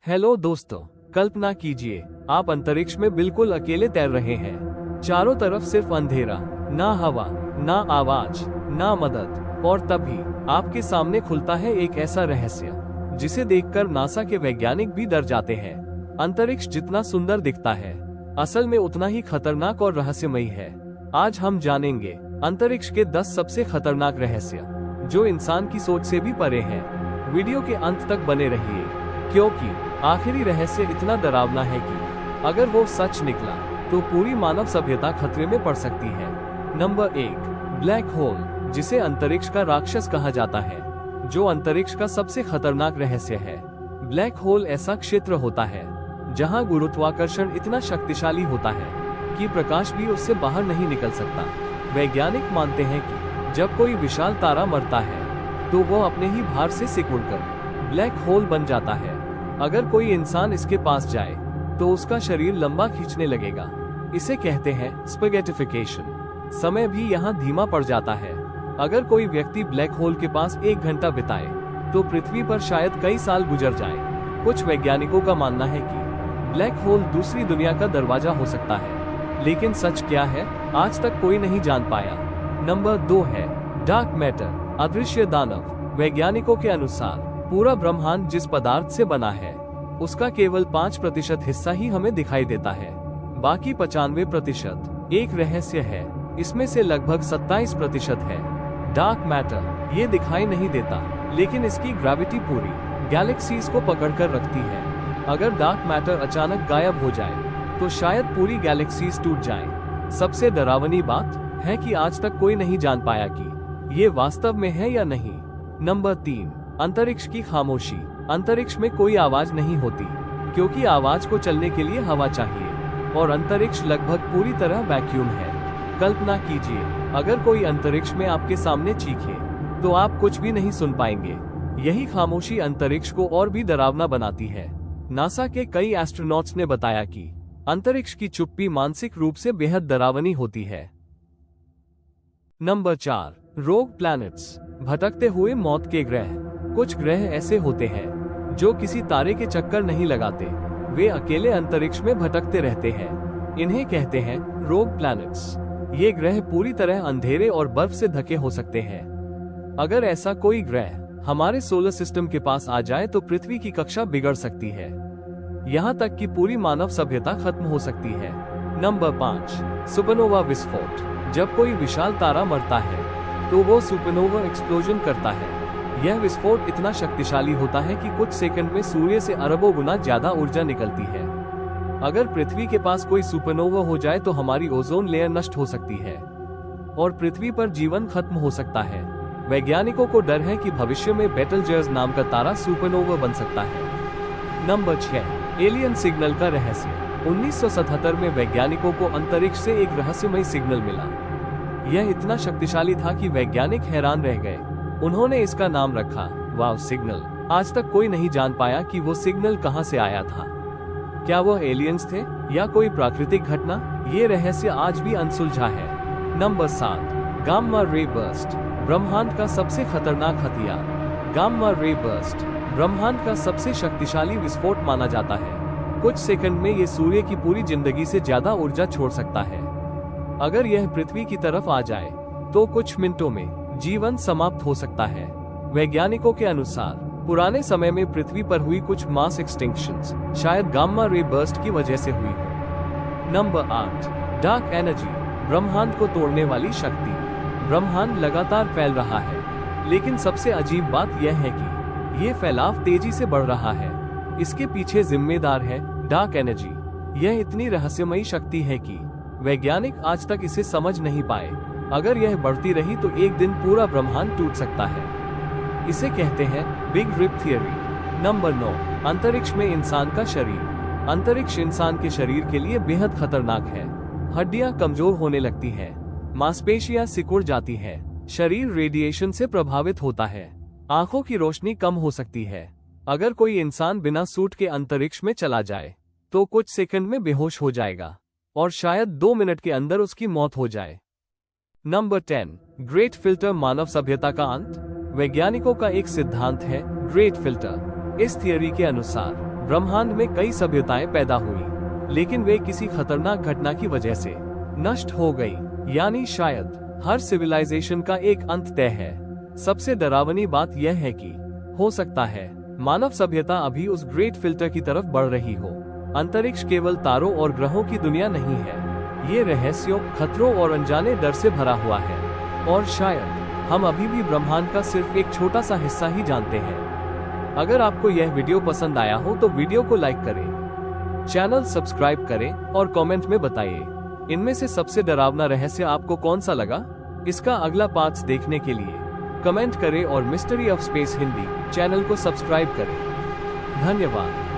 Hello दोस्तों, कल्पना कीजिए आप अंतरिक्ष में बिल्कुल अकेले तैर रहे हैं। चारों तरफ सिर्फ अंधेरा, ना हवा, ना आवाज, ना मदद। और तभी आपके सामने खुलता है एक ऐसा रहस्य जिसे देखकर नासा के वैज्ञानिक भी डर जाते हैं। अंतरिक्ष जितना सुंदर दिखता है, असल में उतना ही खतरनाक और रहस्यमयी है। आज हम जानेंगे अंतरिक्ष के 10 सबसे खतरनाक रहस्य जो इंसान की सोच से भी परे हैं। वीडियो के अंत तक बने रहिए, क्योंकि आखिरी रहस्य इतना डरावना है कि अगर वो सच निकला तो पूरी मानव सभ्यता खतरे में पड़ सकती है। नंबर 1, ब्लैक होल, जिसे अंतरिक्ष का राक्षस कहा जाता है, जो अंतरिक्ष का सबसे खतरनाक रहस्य है। ब्लैक होल ऐसा क्षेत्र होता है जहां गुरुत्वाकर्षण इतना शक्तिशाली होता है कि प्रकाश भी उससे बाहर नहीं निकल सकता। वैज्ञानिक मानते हैं कि जब कोई विशाल तारा मरता है तो वो अपने ही भार से सिकुड़कर ब्लैक होल बन जाता है। अगर कोई इंसान इसके पास जाए तो उसका शरीर लंबा खींचने लगेगा। इसे कहते हैं स्पेगेटिफिकेशन। समय भी यहाँ धीमा पड़ जाता है। अगर कोई व्यक्ति ब्लैक होल के पास 1 घंटा बिताए तो पृथ्वी पर शायद कई साल गुजर जाए। कुछ वैज्ञानिकों का मानना है कि ब्लैक होल दूसरी दुनिया का दरवाजा हो सकता है, लेकिन सच क्या है आज तक कोई नहीं जान पाया। नंबर 2 है डार्क मैटर, अदृश्य दानव। वैज्ञानिकों के अनुसार पूरा ब्रह्मांड जिस पदार्थ से बना है उसका केवल 5% हिस्सा ही हमें दिखाई देता है। बाकी 95% एक रहस्य है। इसमें से लगभग 27% है डार्क मैटर। ये दिखाई नहीं देता, लेकिन इसकी ग्रेविटी पूरी गैलेक्सीज को पकड़कर रखती है। अगर डार्क मैटर अचानक गायब हो जाए तो शायद पूरी गैलेक्सीज टूट जाएं। सबसे डरावनी बात है कि आज तक कोई नहीं जान पाया कि ये वास्तव में है या नहीं। नंबर 3, अंतरिक्ष की खामोशी। अंतरिक्ष में कोई आवाज नहीं होती, क्योंकि आवाज को चलने के लिए हवा चाहिए, और अंतरिक्ष लगभग पूरी तरह वैक्यूम है। कल्पना कीजिए अगर कोई अंतरिक्ष में आपके सामने चीखे तो आप कुछ भी नहीं सुन पाएंगे। यही खामोशी अंतरिक्ष को और भी डरावना बनाती है। नासा के कई एस्ट्रोनॉट्स ने बताया कि अंतरिक्ष की चुप्पी मानसिक रूप से बेहद डरावनी होती है। नंबर 4, रोग प्लैनेट्स, भटकते हुए मौत के ग्रह। कुछ ग्रह ऐसे होते हैं जो किसी तारे के चक्कर नहीं लगाते। वे अकेले अंतरिक्ष में भटकते रहते हैं। इन्हें कहते हैं रोग प्लैनेट्स। ये ग्रह पूरी तरह अंधेरे और बर्फ से ढके हो सकते हैं। अगर ऐसा कोई ग्रह हमारे सोलर सिस्टम के पास आ जाए तो पृथ्वी की कक्षा बिगड़ सकती है। यहाँ तक कि पूरी मानव सभ्यता खत्म हो सकती है। नंबर 5, सुपरनोवा विस्फोट। जब कोई विशाल तारा मरता है तो वो सुपरनोवा एक्सप्लोजन करता है। यह विस्फोट इतना शक्तिशाली होता है कि कुछ सेकंड में सूर्य से अरबों गुना ज्यादा ऊर्जा निकलती है। अगर पृथ्वी के पास कोई सुपरनोवा हो जाए तो हमारी ओजोन लेयर नष्ट हो सकती है और पृथ्वी पर जीवन खत्म हो सकता है। वैज्ञानिकों को डर है कि भविष्य में बेटलजेयर्स नाम का तारा सुपरनोवा बन सकता है। नंबर 6, एलियन सिग्नल का रहस्य। 1977 में वैज्ञानिकों को अंतरिक्ष से एक रहस्यमय सिग्नल मिला। यह इतना शक्तिशाली था कि वैज्ञानिक हैरान रह गए। उन्होंने इसका नाम रखा वाव सिग्नल। आज तक कोई नहीं जान पाया कि वो सिग्नल कहां से आया था। क्या वो एलियंस थे या कोई प्राकृतिक घटना? ये रहस्य आज भी अनसुलझा है। नंबर 7, गामा रे बर्स्ट, ब्रह्मांड का सबसे खतरनाक हथियार। गामा रे बर्स्ट ब्रह्मांड का सबसे शक्तिशाली विस्फोट माना जाता है। कुछ सेकंड में ये सूर्य की पूरी जिंदगी से ज्यादा ऊर्जा छोड़ सकता है। अगर यह पृथ्वी की तरफ आ जाए तो कुछ मिनटों में जीवन समाप्त हो सकता है। वैज्ञानिकों के अनुसार पुराने समय में पृथ्वी पर हुई कुछ मास एक्सटिंक्शंस शायद गामा रे बर्स्ट की वजह से हुई हो। नंबर 8, डार्क एनर्जी, ब्रह्मांड को तोड़ने वाली शक्ति। ब्रह्मांड लगातार फैल रहा है, लेकिन सबसे अजीब बात यह है कि ये फैलाव तेजी से बढ़ रहा है। इसके पीछे जिम्मेदार है डार्क एनर्जी। यह इतनी रहस्यमयी शक्ति है कि वैज्ञानिक आज तक इसे समझ नहीं पाए। अगर यह बढ़ती रही तो एक दिन पूरा ब्रह्मांड टूट सकता है। इसे कहते हैं बिग रिप थियरी। नंबर 9, अंतरिक्ष में इंसान का शरीर। अंतरिक्ष इंसान के शरीर के लिए बेहद खतरनाक है। हड्डियां कमजोर होने लगती हैं, मांसपेशियां सिकुड़ जाती हैं, शरीर रेडिएशन से प्रभावित होता है, आंखों की रोशनी कम हो सकती है। अगर कोई इंसान बिना सूट के अंतरिक्ष में चला जाए तो कुछ सेकंड में बेहोश हो जाएगा और शायद 2 मिनट के अंदर उसकी मौत हो जाए। नंबर 10, ग्रेट फिल्टर, मानव सभ्यता का अंत। वैज्ञानिकों का एक सिद्धांत है ग्रेट फिल्टर। इस थियरी के अनुसार ब्रह्मांड में कई सभ्यताएं पैदा हुई, लेकिन वे किसी खतरनाक घटना की वजह से नष्ट हो गई। यानी शायद हर सिविलाइजेशन का एक अंत तय है। सबसे डरावनी बात यह है कि हो सकता है मानव सभ्यता अभी उस ग्रेट फिल्टर की तरफ बढ़ रही हो। अंतरिक्ष केवल तारों और ग्रहों की दुनिया नहीं है, ये रहस्यों, खतरों और अनजाने डर से भरा हुआ है। और शायद हम अभी भी ब्रह्मांड का सिर्फ एक छोटा सा हिस्सा ही जानते हैं। अगर आपको यह वीडियो पसंद आया हो तो वीडियो को लाइक करें, चैनल सब्सक्राइब करें और कमेंट में बताइए इनमें से सबसे डरावना रहस्य आपको कौन सा लगा। इसका अगला पार्ट देखने के लिए कमेंट करें और mystery of space Hindi channel को सब्सक्राइब करें। धन्यवाद।